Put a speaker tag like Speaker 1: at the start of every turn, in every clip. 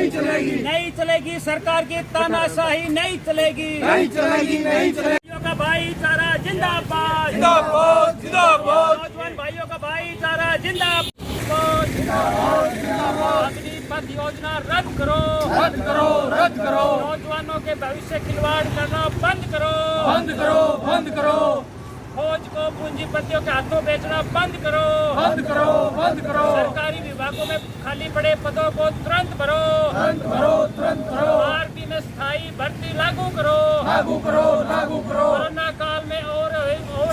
Speaker 1: नहीं चलेगी सरकार की तानाशाही, नहीं चलेगी,
Speaker 2: नहीं चलेगी, नहीं चलेगी।
Speaker 1: भाइयों का भाईचारा जिंदाबाद,
Speaker 2: जिंदाबाद, जिंदाबाद।
Speaker 1: नौजवान भाइयों का भाईचारा जिंदाबाद, जिंदाबाद, जिंदाबाद। अग्निपथ योजना रद्द करो,
Speaker 2: रद्द करो, रद्द करो।
Speaker 1: नौजवानों के भविष्य खिलवाड़ करना बंद करो,
Speaker 2: बंद करो, बंद करो।
Speaker 1: फौज को पूंजीपतियों के हाथों बेचना बंद करो,
Speaker 2: बंद करो, बंद करो।
Speaker 1: सरकारी विभागों में खाली पड़े पदों को तुरंत भरो,
Speaker 2: तुरंत भरो, तुरंत भरो।
Speaker 1: आरपी में स्थायी भर्ती लागू करो,
Speaker 2: लागू करो, लागू करो।
Speaker 1: कोरोना काल में और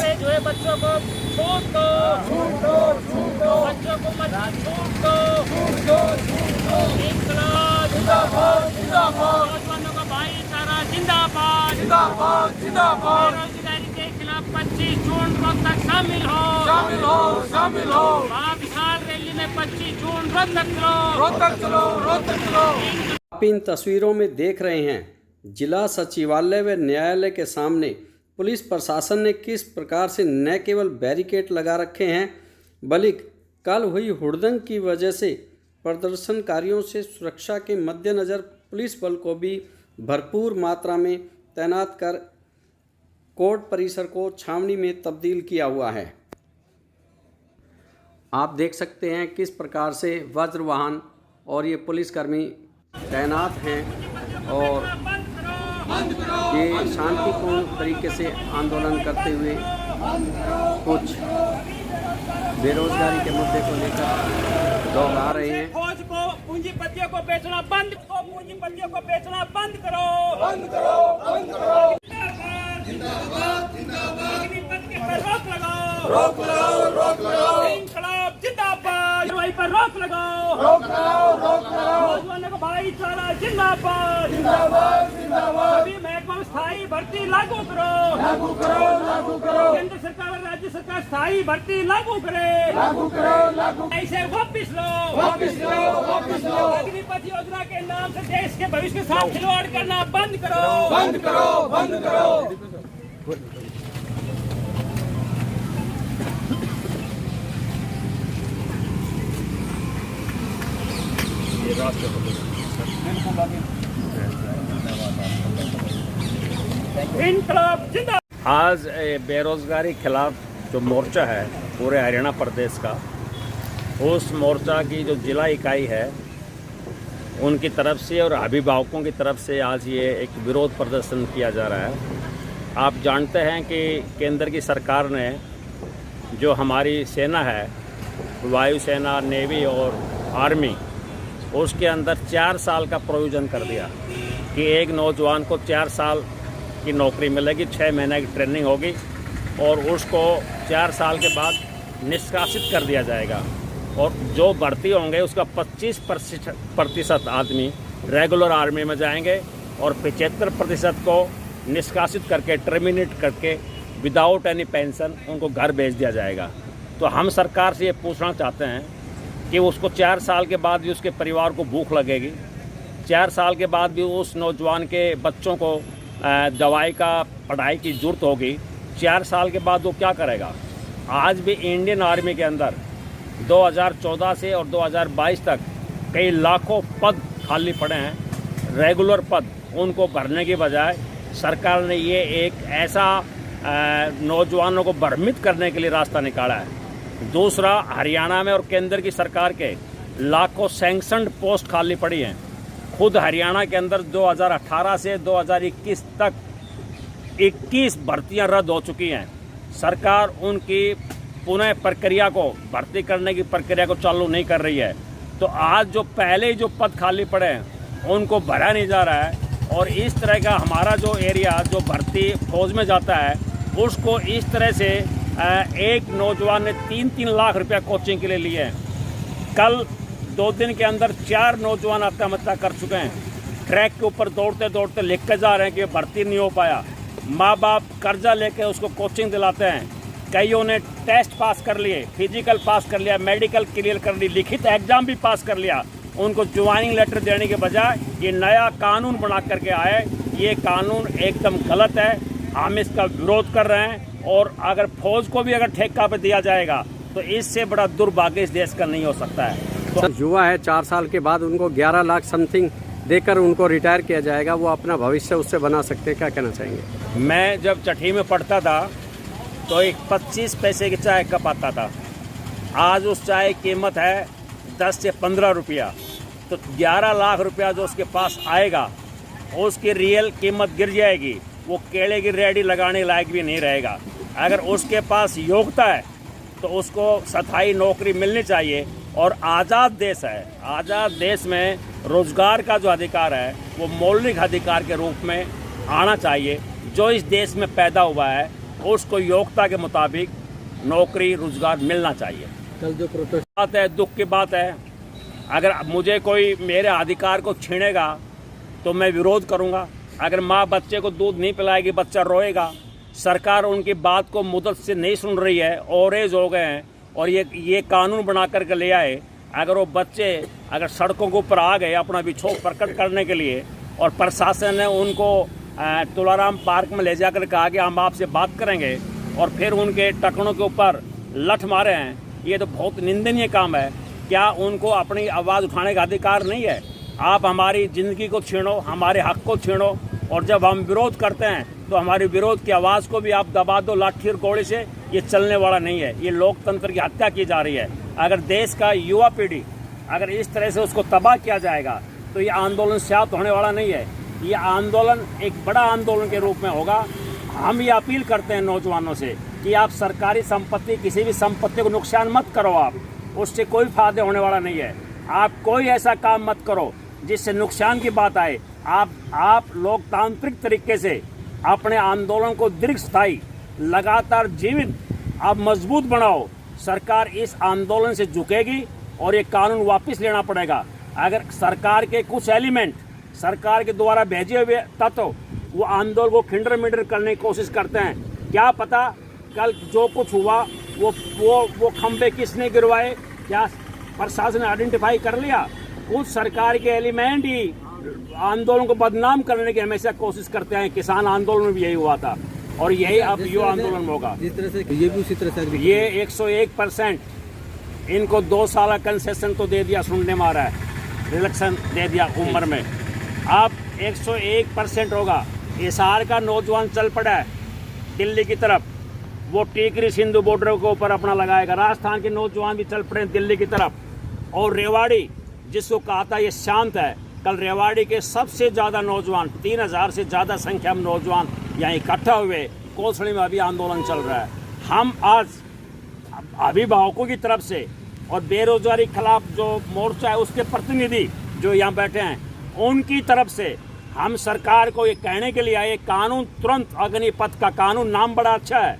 Speaker 1: एज हुए बच्चों को छूट दो,
Speaker 2: छूट दो, छूट दो।
Speaker 1: बच्चों को मत छूट दो,
Speaker 2: छूट दो, छूट दो।
Speaker 1: इंकलाब
Speaker 2: जिंदाबाद, जिंदाबाद।
Speaker 1: नौजवानों का भाईचारा जिंदाबाद,
Speaker 2: जिंदाबाद, जिंदाबाद।
Speaker 1: बेरोजगारी के खिलाफ 25 जून को तक शामिल हो,
Speaker 2: शामिल हो, शामिल हो।
Speaker 1: विशाल रैली में 25 जून रोहतक चलो,
Speaker 2: रोहतक चलो, रोहतक चलो।
Speaker 3: आप इन तस्वीरों में देख रहे हैं जिला सचिवालय व न्यायालय के सामने पुलिस प्रशासन ने किस प्रकार से न केवल बैरिकेड लगा रखे हैं बल्कि कल हुई हुड़दंग की वजह से प्रदर्शनकारियों से सुरक्षा के मद्देनज़र पुलिस बल को भी भरपूर मात्रा में तैनात कर कोर्ट परिसर को छावनी में तब्दील किया हुआ है। आप देख सकते हैं किस प्रकार से वज्र वाहन और ये पुलिसकर्मी तैनात हैं और ये शांतिपूर्ण तरीके से आंदोलन करते हुए कुछ बेरोजगारी के मुद्दे को लेकर लोग आ रहे हैं।
Speaker 1: फौज को पूंजीपतियों को बेचना बंद करो, पूंजीपतियों को बेचना बंद करो,
Speaker 2: बंद करो, बंद करो।
Speaker 1: जिंदाबाद, जिंदाबाद। अग्निपथ के पर रोक लगाओ,
Speaker 2: रोक लगाओ, रोक लगाओ।
Speaker 1: इंकलाब जिंदाबाद, वहीं पर रोक लगाओ,
Speaker 2: रोक लगाओ, रोक लगाओ।
Speaker 1: नौजवानों का भाईचारा जिंदाबाद,
Speaker 2: जिंदाबाद, जिंदाबाद।
Speaker 1: सभी महकमा में स्थायी भर्ती लागू करो,
Speaker 2: लागू करो, लागू करो।
Speaker 1: केंद्र सरकार और राज्य सरकार स्थायी भर्ती लागू करे,
Speaker 2: लागू करो, लागू।
Speaker 1: ऐसे वापिस लो,
Speaker 2: वापिस लो, वापिस लो।
Speaker 1: अग्निपथ योजना के नाम से देश के भविष्य के साथ खिलवाड़ करना बंद करो,
Speaker 2: बंद करो, बंद करो।
Speaker 1: इंकलाब जिंदाबाद।
Speaker 4: आज बेरोजगारी खिलाफ जो मोर्चा है पूरे हरियाणा प्रदेश का, उस मोर्चा की जो जिला इकाई है उनकी तरफ से और अभिभावकों की तरफ से आज ये एक विरोध प्रदर्शन किया जा रहा है। आप जानते हैं कि केंद्र की सरकार ने जो हमारी सेना है, वायुसेना, नेवी और आर्मी, उसके अंदर 4 साल का प्रोविज़न कर दिया कि एक नौजवान को 4 साल की नौकरी मिलेगी, 6 महीने की ट्रेनिंग होगी और उसको 4 साल के बाद निष्कासित कर दिया जाएगा। और जो भर्ती होंगे उसका 25% आदमी रेगुलर आर्मी में जाएंगे और 75% को निष्कासित करके, टर्मिनेट करके, विदाउट एनी पेंशन उनको घर भेज दिया जाएगा। तो हम सरकार से ये पूछना चाहते हैं कि उसको 4 साल के बाद भी उसके परिवार को भूख लगेगी, 4 साल के बाद भी उस नौजवान के बच्चों को दवाई का, पढ़ाई की ज़रूरत होगी, 4 साल के बाद वो क्या करेगा। आज भी इंडियन आर्मी के अंदर 2014 से और 2022 तक कई लाखों पद खाली पड़े हैं, रेगुलर पद। उनको भरने की बजाय सरकार ने ये एक ऐसा नौजवानों को भ्रमित करने के लिए रास्ता निकाला है। दूसरा, हरियाणा में और केंद्र की सरकार के लाखों सैंक्शनड पोस्ट खाली पड़ी हैं। खुद हरियाणा के अंदर 2018 से 2021 तक 21 भर्तियां रद्द हो चुकी हैं। सरकार उनकी पुनः प्रक्रिया को, भर्ती करने की प्रक्रिया को चालू नहीं कर रही है। तो आज जो पहले जो पद खाली पड़े हैं उनको भरा नहीं जा रहा है। और इस तरह का हमारा जो एरिया, जो भर्ती फौज में जाता है, उसको इस तरह से एक नौजवान ने 3-3 लाख रुपया कोचिंग के लिए लिए हैं। कल 2 दिन के अंदर 4 नौजवान आत्महत्या कर चुके हैं। ट्रैक के ऊपर दौड़ते दौड़ते लिख के जा रहे हैं कि भर्ती नहीं हो पाया। माँ बाप कर्जा लेके उसको कोचिंग दिलाते हैं। कईयों ने टेस्ट पास कर लिए, फिजिकल पास कर लिया, मेडिकल क्लियर कर ली, लिखित एग्जाम भी पास कर लिया। उनको ज्वाइनिंग लेटर देने के बजाय ये नया कानून बना करके आए। ये कानून एकदम गलत है, हम इसका विरोध कर रहे हैं। और अगर फौज को भी अगर ठेका पे दिया जाएगा तो इससे बड़ा दुर्भाग्य इस देश का नहीं हो सकता है। तो
Speaker 3: युवा है 4 साल के बाद उनको 11 लाख समथिंग देकर उनको रिटायर किया जाएगा, वो अपना भविष्य उससे बना सकते हैं, क्या कहना चाहेंगे?
Speaker 4: मैं जब छठी में पढ़ता था तो एक 25 पैसे की चाय कप आता था। आज उस चाय की कीमत है 10 से 15 रुपया। तो 11 लाख रुपया जो उसके पास आएगा उसकी रियल कीमत गिर जाएगी। वो केले की रेहड़ी लगाने लायक भी नहीं रहेगा। अगर उसके पास योग्यता है तो उसको स्थायी नौकरी मिलनी चाहिए। और आज़ाद देश है, आज़ाद देश में रोज़गार का जो अधिकार है वो मौलिक अधिकार के रूप में आना चाहिए। जो इस देश में पैदा हुआ है उसको योग्यता के मुताबिक नौकरी रोज़गार मिलना चाहिए।
Speaker 3: कल जो प्रोटेस्ट
Speaker 4: बात है, दुख की बात है, अगर मुझे कोई मेरे अधिकार को छीनेगा तो मैं विरोध करूंगा। अगर माँ बच्चे को दूध नहीं पिलाएगी बच्चा रोएगा। सरकार उनकी बात को मुद्दत से नहीं सुन रही है, ओवरेज हो गए हैं और ये कानून बना करके ले आए। अगर वो बच्चे अगर सड़कों के ऊपर आ गए अपना विक्षोभ प्रकट करने के लिए और प्रशासन ने उनको तुलाराम पार्क में ले जाकर कहा कि हम आपसे बात करेंगे और फिर उनके टखनों के ऊपर लठ मारे हैं, ये तो बहुत निंदनीय काम है। क्या उनको अपनी आवाज़ उठाने का अधिकार नहीं है? आप हमारी ज़िंदगी को छीनो, हमारे हक को छीनो और जब हम विरोध करते हैं तो हमारी विरोध की आवाज़ को भी आप दबा दो लाठी और कोड़े से। ये चलने वाला नहीं है। ये लोकतंत्र की हत्या की जा रही है। अगर देश का युवा पीढ़ी अगर इस तरह से उसको तबाह किया जाएगा तो ये आंदोलन शांत होने वाला नहीं है। ये आंदोलन एक बड़ा आंदोलन के रूप में होगा। हम ये अपील करते हैं नौजवानों से कि आप सरकारी संपत्ति, किसी भी संपत्ति को नुकसान मत करो। आप उससे कोई फायदा होने वाला नहीं है। आप कोई ऐसा काम मत करो जिससे नुकसान की बात आए। आप लोकतांत्रिक तरीके से अपने आंदोलन को दीर्घस्थायी लगातार जीवित आप मजबूत बनाओ। सरकार इस आंदोलन से झुकेगी और ये कानून वापस लेना पड़ेगा। अगर सरकार के कुछ एलिमेंट, सरकार के द्वारा भेजे हुए तत्व वो आंदोलन को खिंडर मिंडर करने की कोशिश करते हैं, क्या पता कल जो कुछ हुआ वो खंबे किसने गिरवाए, क्या प्रशासन ने आइडेंटिफाई कर लिया? कुछ सरकार के एलिमेंट ही आंदोलन को बदनाम करने की हमेशा कोशिश करते हैं। किसान आंदोलन में भी यही हुआ था और यही अब युवा आंदोलन में होगा।
Speaker 3: जिस तरह से ये भी उसी तरह से
Speaker 4: ये 101% इनको 2 साल का कंसेशन तो दे दिया, सुनने में आ रहा है, रिलैक्सन दे दिया उम्र में। अब 101% होगा। हिसार का नौजवान चल पड़ा है दिल्ली की तरफ, वो टीकरी सिंधु बॉर्डर के ऊपर अपना लगाएगा। राजस्थान के नौजवान भी चल पड़े दिल्ली की तरफ। और रेवाड़ी जिसको कहा था ये शांत है, कल रेवाड़ी के सबसे ज़्यादा नौजवान 3000 से ज़्यादा संख्या में नौजवान यहाँ इकट्ठा हुए। कोसड़ी में अभी आंदोलन चल रहा है। हम आज अभिभावकों की तरफ से और बेरोजगारी खिलाफ जो मोर्चा है उसके प्रतिनिधि जो यहाँ बैठे हैं उनकी तरफ से हम सरकार को ये कहने के लिए आए, कानून तुरंत, अग्निपथ का कानून नाम बड़ा अच्छा है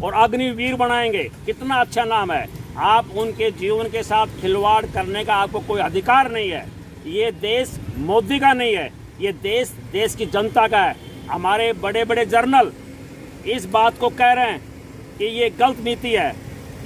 Speaker 4: और अग्निवीर बनाएंगे, कितना अच्छा नाम है। आप उनके जीवन के साथ खिलवाड़ करने का आपको कोई अधिकार नहीं है। ये देश मोदी का नहीं है, ये देश की जनता का है। हमारे बड़े बड़े जर्नल इस बात को कह रहे हैं कि ये गलत नीति है।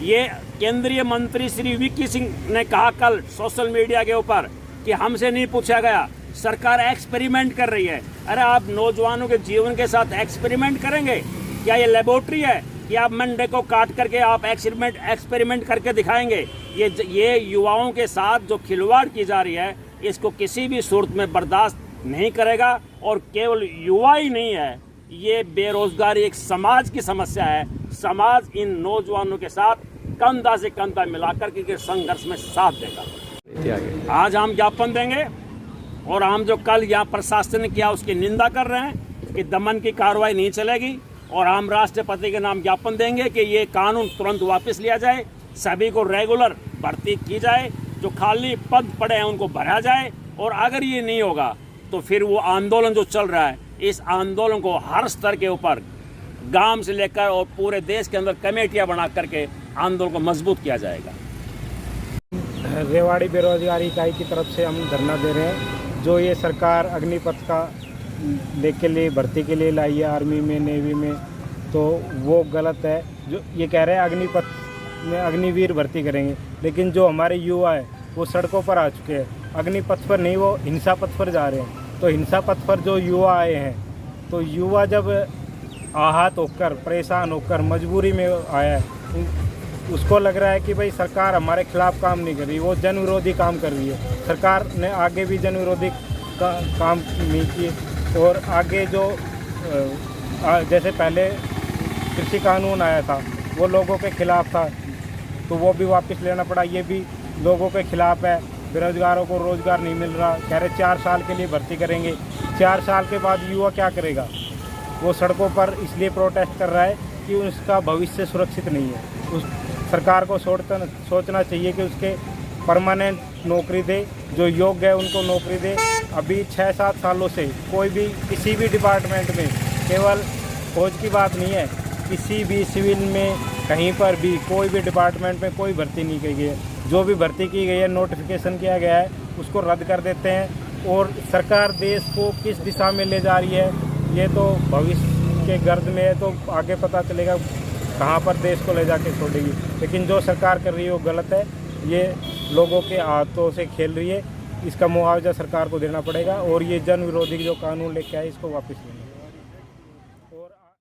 Speaker 4: ये केंद्रीय मंत्री श्री वीके सिंह ने कहा कल सोशल मीडिया के ऊपर कि हमसे नहीं पूछा गया, सरकार एक्सपेरिमेंट कर रही है। अरे आप नौजवानों के जीवन के साथ एक्सपेरिमेंट करेंगे? क्या ये लेबोरेटरी है कि आप मंडे को काट करके आप एक्सपेरिमेंट करके दिखाएंगे? ये युवाओं के साथ जो खिलवाड़ की जा रही है इसको किसी भी सूरत में बर्दाश्त नहीं करेगा। और केवल युवा ही नहीं है, ये बेरोजगारी एक समाज की समस्या है। समाज इन नौजवानों के साथ कंधा से कंधा मिलाकर के संघर्ष में साथ देगा। आज हम ज्ञापन देंगे और हम जो कल यहाँ प्रशासन ने किया उसकी निंदा कर रहे हैं कि दमन की कार्रवाई नहीं चलेगी। और हम राष्ट्रपति के नाम ज्ञापन देंगे कि ये कानून तुरंत वापस लिया जाए, सभी को रेगुलर भर्ती की जाए, जो खाली पद पड़े हैं उनको भरा जाए। और अगर ये नहीं होगा तो फिर वो आंदोलन जो चल रहा है, इस आंदोलन को हर स्तर के ऊपर गांव से लेकर और पूरे देश के अंदर कमेटियां बना करके आंदोलन को मजबूत किया जाएगा।
Speaker 5: रेवाड़ी बेरोजगारी इकाई की तरफ से हम धरना दे रहे हैं। जो ये सरकार अग्निपथ का लेके लिए भर्ती के लिए लाई है आर्मी में, नेवी में, तो वो गलत है। जो ये कह रहे हैं अग्निपथ में अग्निवीर भर्ती करेंगे, लेकिन जो हमारे युवा है वो सड़कों पर आ चुके हैं। अग्निपथ पर नहीं, वो हिंसा पथ पर जा रहे हैं। तो हिंसा पथ पर जो युवा आए हैं, तो युवा जब आहत होकर, परेशान होकर, मजबूरी में आया है, उसको लग रहा है कि भाई सरकार हमारे खिलाफ काम नहीं कर रही, वो जन विरोधी काम कर रही है। सरकार ने आगे भी जन विरोधी काम नहीं किए और आगे जो जैसे पहले कृषि कानून आया था वो लोगों के खिलाफ था, तो वो भी वापस लेना पड़ा। ये भी लोगों के खिलाफ है। बेरोजगारों को रोज़गार नहीं मिल रहा, कह रहे 4 साल के लिए भर्ती करेंगे। 4 साल के बाद युवा क्या करेगा? वो सड़कों पर इसलिए प्रोटेस्ट कर रहा है कि उसका भविष्य सुरक्षित नहीं है। उस सरकार को सोचना चाहिए कि उसके परमानेंट नौकरी दे, जो योग्य है उनको नौकरी दे। अभी 6-7 सालों से कोई भी किसी भी डिपार्टमेंट में, केवल फौज की बात नहीं है, किसी भी सिविल में कहीं पर भी कोई भी डिपार्टमेंट में कोई भर्ती नहीं की गई है। जो भी भर्ती की गई है, नोटिफिकेशन किया गया है, उसको रद्द कर देते हैं। और सरकार देश को किस दिशा में ले जा रही है ये तो भविष्य के गर्द में है, तो आगे पता चलेगा कहाँ पर देश को ले जाके छोड़ेगी। लेकिन जो सरकार कर रही है वो गलत है, ये लोगों के हाथों से खेल रही है। इसका मुआवजा सरकार को देना पड़ेगा और ये जन विरोधी जो कानून लेके आए इसको वापस लेना।